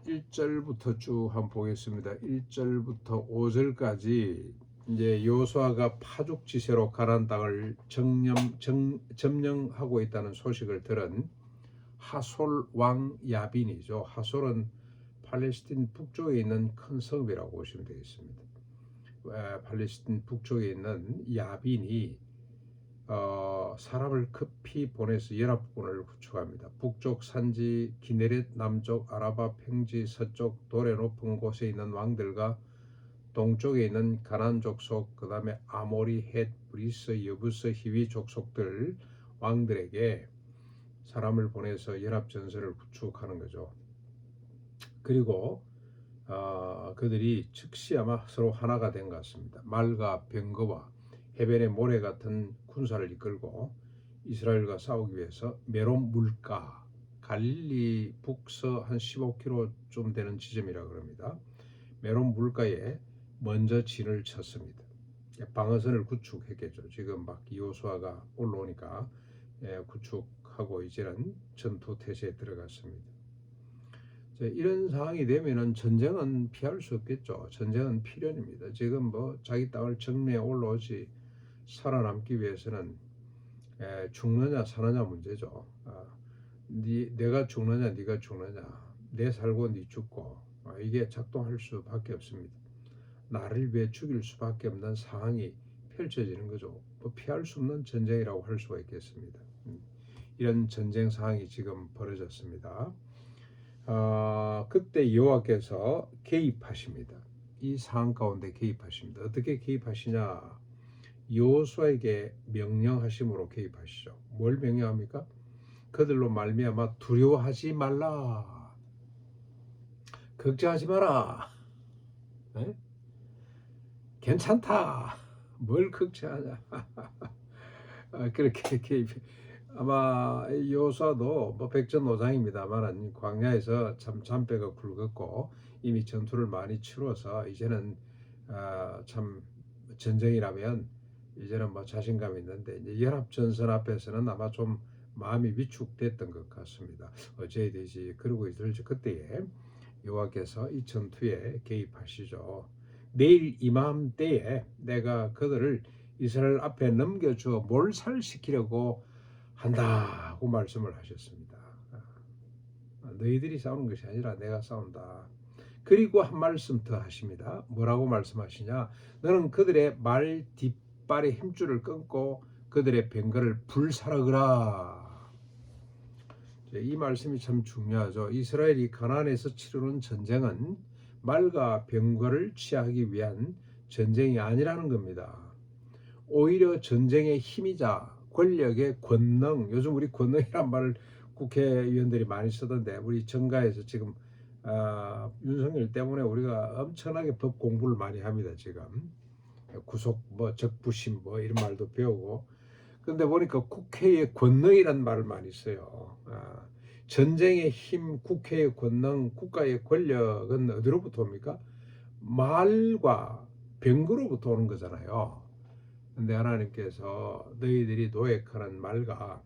1절부터 쭉 한번 보겠습니다. 1절부터 5절까지 이제 여호수아가 파죽지세로 가나안 땅을 점령하고 있다는 소식을 들은 하솔 왕 야빈이죠. 하솔은 팔레스틴 북쪽에 있는 큰 성이라고 보시면 되겠습니다. 팔레스틴 북쪽에 있는 야빈이 사람을 급히 보내서 연합군을 구축합니다. 북쪽 산지 기네렛, 남쪽 아라바 평지, 서쪽 돌의 높은 곳에 있는 왕들과 동쪽에 있는 가나안 족속, 그 다음에 아모리, 헷, 브리스, 여부스, 히위 족속들 왕들에게 사람을 보내서 연합전선을 구축하는 거죠. 그리고 그들이 즉시 아마 서로 하나가 된 것 같습니다. 말과 병거와 해변의 모래 같은 군사를 이끌고 이스라엘과 싸우기 위해서 메론 물가, 갈릴리 북서 한 15km쯤 되는 지점이라 그럽니다. 메론 물가에 먼저 진을 쳤습니다. 방어선을 구축했겠죠. 지금 막 여호수아가 올라오니까 구축하고 이제는 전투 태세에 들어갔습니다. 이런 상황이 되면은 전쟁은 피할 수 없겠죠. 전쟁은 필연입니다. 지금 뭐 자기 땅을 정리해 올라오지 살아남기 위해서는 죽느냐 사느냐 문제죠. 내가 죽느냐 네가 죽느냐, 내 살고 네 죽고, 이게 작동할 수밖에 없습니다. 나를 위해 죽일 수밖에 없는 상황이 펼쳐지는 거죠. 뭐 피할 수 없는 전쟁이라고 할 수가 있겠습니다. 이런 전쟁 상황이 지금 벌어졌습니다. 그때 여호와께서 개입하십니다. 이 상황 가운데 개입하십니다. 어떻게 개입하시냐? 여호수아에게 명령하심으로 개입하시죠. 뭘 명령합니까? 그들로 말미암아 두려워하지 말라, 걱정하지 마라, 네? 괜찮다, 뭘 걱정하냐. 그렇게 개입. 아마 여호수아도 뭐 백전노장입니다만 광야에서 참 잔뼈가 굵었고 이미 전투를 많이 치러서 이제는 참 전쟁이라면 이제는 뭐 자신감이 있는데, 이제 연합전선 앞에서는 아마 좀 마음이 위축됐던 것 같습니다. 어찌해야 되지 그러고 있을 그때에 여호와께서 이 전투에 개입하시죠. 내일 이맘때에 내가 그들을 이스라엘 앞에 넘겨주어 몰살시키려고 한다고 말씀을 하셨습니다. 너희들이 싸우는 것이 아니라 내가 싸운다. 그리고 한 말씀 더 하십니다. 뭐라고 말씀하시냐? 너는 그들의 말 뒷발의 힘줄을 끊고 그들의 병거를 불사르거라. 이 말씀이 참 중요하죠. 이스라엘이 가나안에서 치르는 전쟁은 말과 병거를 취하기 위한 전쟁이 아니라는 겁니다. 오히려 전쟁의 힘이자 권력의 권능, 요즘 우리 권능이란 말을 국회의원들이 많이 쓰던데, 우리 정가에서 지금 윤석열 때문에 우리가 엄청나게 법 공부를 많이 합니다. 지금 구속 뭐 적부심 뭐 이런 말도 배우고. 근데 보니까 국회의 권능이란 말을 많이 써요. 전쟁의 힘, 국회의 권능, 국가의 권력은 어디로부터 옵니까? 말과 병거로부터 오는 거잖아요. 근데 하나님께서 너희들이 노획하는 말과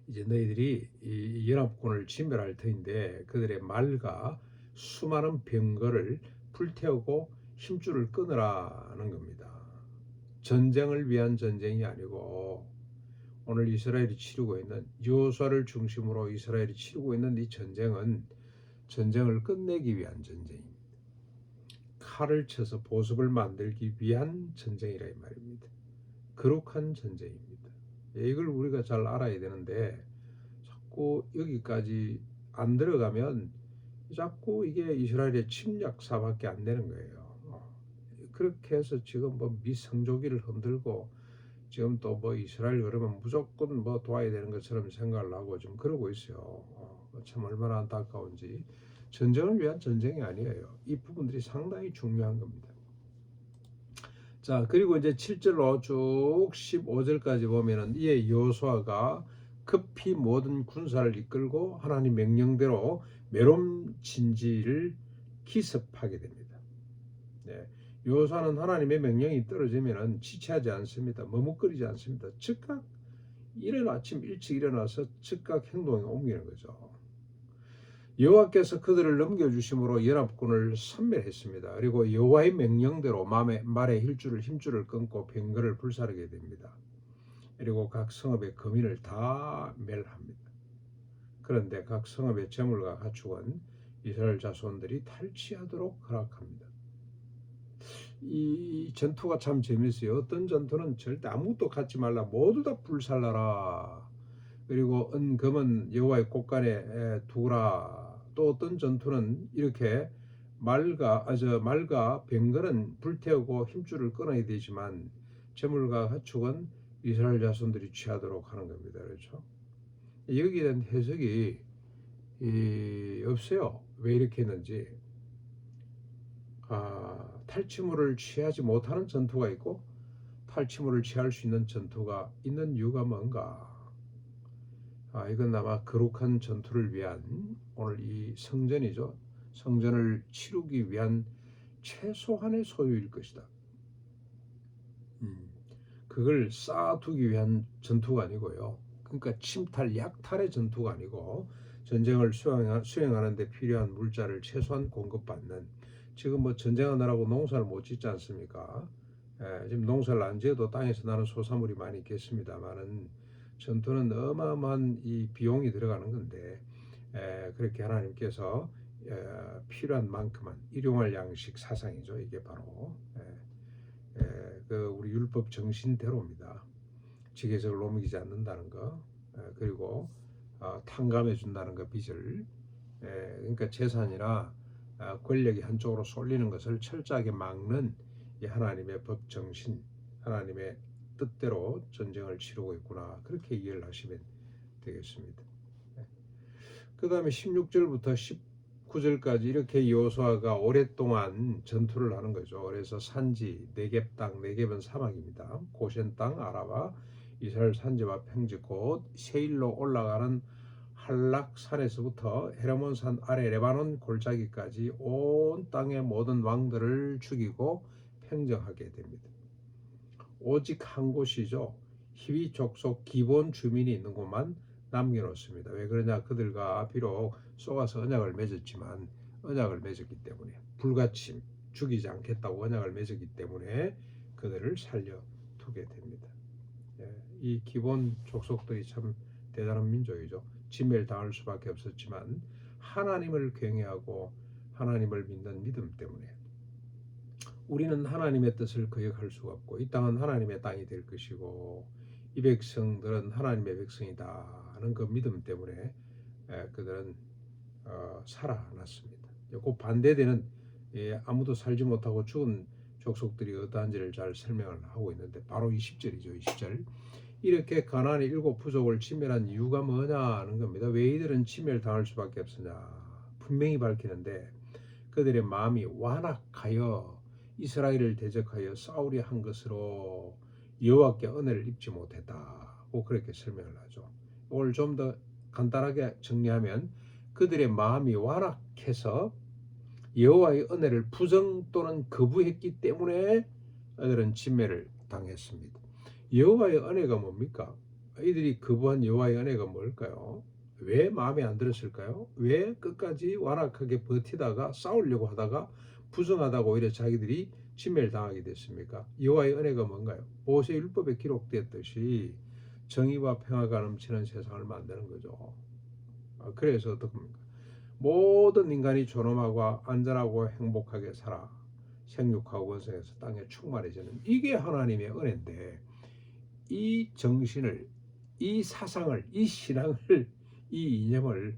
이제 너희들이 이 연합군을 진멸할 터인데 그들의 말과 수많은 병거를 불태우고 힘줄을 끊으라는 겁니다. 전쟁을 위한 전쟁이 아니고 오늘 이스라엘이 치르고 있는, 여호수아를 중심으로 이스라엘이 치르고 있는 이 전쟁은 전쟁을 끝내기 위한 전쟁입니다. 칼을 쳐서 보습을 만들기 위한 전쟁이라 이 말입니다. 거룩한 전쟁입니다. 이걸 우리가 잘 알아야 되는데 자꾸 여기까지 안 들어가면 자꾸 이게 이스라엘의 침략사밖에 안 되는 거예요. 그렇게 해서 지금 뭐 미성조기를 흔들고 지금 또 뭐 이스라엘 그러면 무조건 뭐 도와야 되는 것처럼 생각을 하고 좀 그러고 있어요. 참 얼마나 안타까운지. 전쟁을 위한 전쟁이 아니에요. 이 부분들이 상당히 중요한 겁니다. 자, 그리고 이제 7절로 쭉 15절까지 보면은 이에 여호수아가 급히 모든 군사를 이끌고 하나님 명령대로 메론 진지를 기습하게 됩니다. 네. 여호수아는 하나님의 명령이 떨어지면은 지체하지 않습니다. 머뭇거리지 않습니다. 즉각 아침 일찍 일어나서 즉각 행동에 옮기는 거죠. 여호와께서 그들을 넘겨주심으로 연합군을 섬멸했습니다. 그리고 여호와의 명령대로 말의 힘줄을 끊고 병거를 불사르게 됩니다. 그리고 각 성읍의 거민을 다 멸합니다. 그런데 각 성읍의 재물과 가축은 이스라엘 자손들이 탈취하도록 허락합니다. 이 전투가 참 재밌어요. 어떤 전투는 절대 아무것도 갖지 말라, 모두 다 불살라라. 그리고 은금은 여호와의 곳간에 두라. 또 어떤 전투는 이렇게 말과 병거는 불태우고 힘줄을 끊어야 되지만 재물과 가축은 이스라엘 자손들이 취하도록 하는 겁니다. 그렇죠? 여기에 대한 해석이 없어요. 왜 이렇게 했는지. 탈취물을 취하지 못하는 전투가 있고 탈취물을 취할 수 있는 전투가 있는 이유가 뭔가? 이건 아마 거룩한 전투를 위한 오늘 이 성전이죠. 성전을 치르기 위한 최소한의 소유일 것이다. 그걸 쌓아두기 위한 전투가 아니고요. 그러니까 침탈, 약탈의 전투가 아니고 전쟁을 수행하는 데 필요한 물자를 최소한 공급받는, 지금 뭐 전쟁하느라고 농사를 못 짓지 않습니까? 지금 농사를 안 지어도 땅에서 나는 소사물이 많이 있겠습니다만은 전투는 어마어마한 이 비용이 들어가는 건데, 그렇게 하나님께서 필요한 만큼만 일용할 양식 사상이죠. 이게 바로 그 우리 율법 정신대로입니다. 지게적을 옮기지 않는다는 거, 그리고 탕감해 준다는 거, 빚을. 그러니까 재산이나 권력이 한쪽으로 쏠리는 것을 철저하게 막는 이 하나님의 법 정신, 하나님의 뜻대로 전쟁을 치르고 있구나, 그렇게 이해를 하시면 되겠습니다. 그 다음에 16절부터 19절까지 이렇게 여호수아가 오랫동안 전투를 하는 거죠. 그래서 산지, 네겝 땅, 네겝은 사막입니다. 고센 땅, 아라바, 이스라엘 산지와 평지 곧 세일로 올라가는 한락산에서부터 헤르몬산 아래 레바논 골짜기까지 온 땅의 모든 왕들을 죽이고 평정하게 됩니다. 오직 한 곳이죠. 히위 족속 기본 주민이 있는 곳만 남겨놓습니다. 왜 그러냐? 그들과 비록 쏘아서 언약을 맺었지만, 언약을 맺었기 때문에, 불같이 죽이지 않겠다고 언약을 맺었기 때문에 그들을 살려두게 됩니다. 이 기본 족속들이 참 대단한 민족이죠. 진멸당할 수밖에 없었지만 하나님을 경외하고 하나님을 믿는 믿음 때문에 우리는 하나님의 뜻을 거역할 수가 없고 이 땅은 하나님의 땅이 될 것이고 이 백성들은 하나님의 백성이다 하는 그 믿음 때문에 그들은 살아났습니다. 그 반대되는 아무도 살지 못하고 죽은 족속들이 어떠한지를 잘 설명을 하고 있는데 바로 20절이죠. 20절. 이렇게 가나안의 7 부족을 침멸한 이유가 뭐냐는 겁니다. 왜 이들은 침멸당할 수밖에 없으냐? 분명히 밝히는데 그들의 마음이 완악하여 이스라엘을 대적하여 싸우려 한 것으로 여호와께 은혜를 입지 못했다고 그렇게 설명을 하죠. 오늘 좀 더 간단하게 정리하면 그들의 마음이 완악해서 여호와의 은혜를 부정 또는 거부했기 때문에 그들은 침멸을 당했습니다. 여호와의 은혜가 뭡니까? 이들이 거부한 여호와의 은혜가 뭘까요? 왜 마음에 안 들었을까요? 왜 끝까지 완악하게 버티다가 싸우려고 하다가 부정하다가 오히려 자기들이 진멸당하게 됐습니까? 여호와의 은혜가 뭔가요? 모세 율법에 기록되었듯이 정의와 평화가 넘치는 세상을 만드는 거죠. 그래서 어떻습니까? 모든 인간이 존엄하고 안전하고 행복하게 살아 생육하고 번성해서 땅에 충만해지는, 이게 하나님의 은혜인데 이 정신을, 이 사상을, 이 신앙을, 이 이념을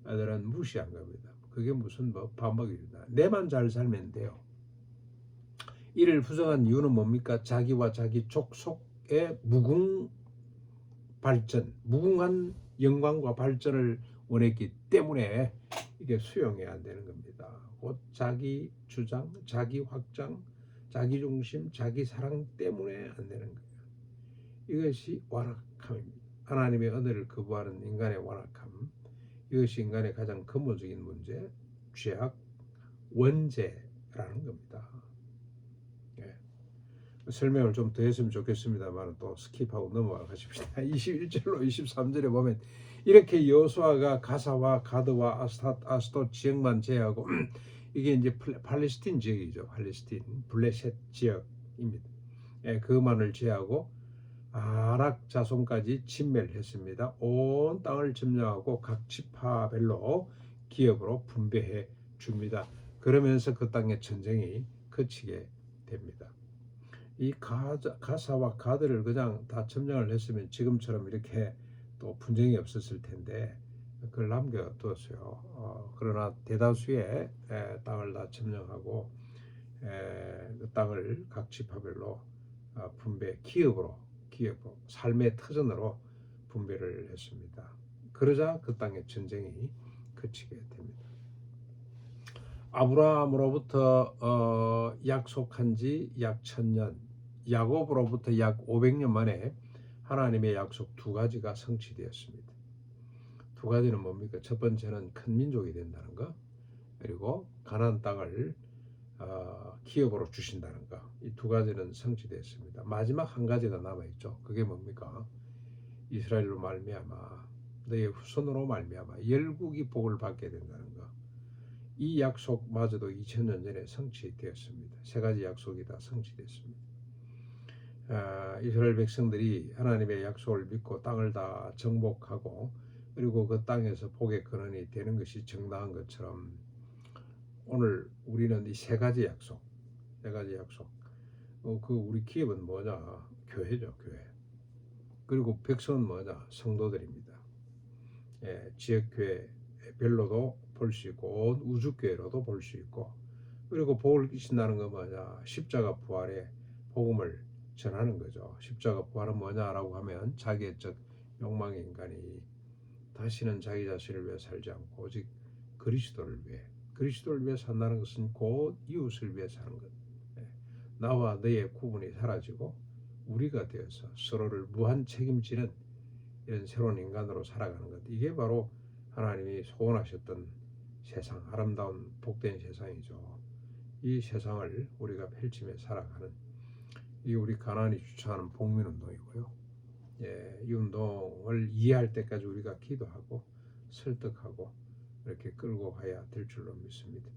아들은 무시한 겁니다. 그게 무슨 반박입니다. 내만 잘 살면 돼요. 이를 부정한 이유는 뭡니까? 자기와 자기 족속의 무궁한 영광과 발전을 원했기 때문에 이게 수용이 안 되는 겁니다. 곧 자기 주장, 자기 확장, 자기 중심, 자기 사랑 때문에 안 되는 거예요. 이것이 완악함입니다. 하나님의 은혜를 거부하는 인간의 완악함, 이것이 인간의 가장 근본적인 문제, 죄악, 원죄라는 겁니다. 설명을 좀 더 했으면 좋겠습니다만 또 스킵하고 넘어가 가십시다. 21절로 23절에 보면 이렇게 여호수아가 가사와 가드와 아스돗 지역만 제하고 이게 이제 팔레스틴 지역이죠. 팔레스틴 블레셋 지역입니다. 예, 그만을 제하고 아락 자손까지 진멸했습니다. 온 땅을 점령하고 각 지파별로 기업으로 분배해 줍니다. 그러면서 그 땅의 전쟁이 그치게 됩니다. 이 가사와 가드를 그냥 다 점령을 했으면 지금처럼 이렇게 또 분쟁이 없었을 텐데 그걸 남겨두었어요. 그러나 대다수의 땅을 다 점령하고 그 땅을 각 지파별로 분배 기업으로 삶의 터전으로 분배를 했습니다. 그러자 그 땅의 전쟁이 그치게 됩니다. 아브라함으로부터 약속한 지 약 1000년, 야곱으로부터 약 500년 만에 하나님의 약속 두 가지가 성취되었습니다. 두 가지는 뭡니까? 첫 번째는 큰 민족이 된다는 거, 그리고 가나안 땅을 기업으로 주신다는 거. 이 두 가지는 성취됐습니다. 마지막 한 가지가 남아있죠. 그게 뭡니까? 이스라엘로 말미암아 너의 후손으로 말미암아 열국이 복을 받게 된다는 거. 이 약속마저도 2000년 전에 성취되었습니다. 세 가지 약속이 다 성취됐습니다. 이스라엘 백성들이 하나님의 약속을 믿고 땅을 다 정복하고 그리고 그 땅에서 복의 근원이 되는 것이 정당한 것처럼 오늘 우리는 이 세 가지 약속, 그 우리 기업은 뭐냐? 교회죠, 교회. 그리고 백성은 뭐냐? 성도들입니다. 예, 지역교회별로도 볼 수 있고 온 우주교회로도 볼 수 있고 그리고 복을 주신다는 건 뭐냐? 십자가 부활의 복음을 전하는 거죠. 십자가 부활은 뭐냐라고 하면 자기의적 욕망의 인간이 다시는 자기 자신을 위해 살지 않고 오직 그리스도를 위해 산다는 것은 곧 이웃을 위해 사는 것. 예, 나와 너의 구분이 사라지고 우리가 되어서 서로를 무한 책임지는 이런 새로운 인간으로 살아가는 것. 이게 바로 하나님이 소원하셨던 세상, 아름다운 복된 세상이죠. 이 세상을 우리가 펼치며 살아가는 이 우리 가나안이 주창하는 복민운동이고요. 예, 이 운동을 이해할 때까지 우리가 기도하고 설득하고 이렇게 끌고 가야 될 줄로 믿습니다.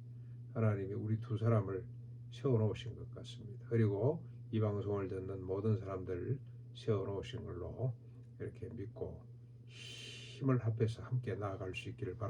하나님이 우리 두 사람을 세워놓으신 것 같습니다. 그리고 이 방송을 듣는 모든 사람들을 세워놓으신 걸로 이렇게 믿고 힘을 합해서 함께 나아갈 수 있기를 바랍니다.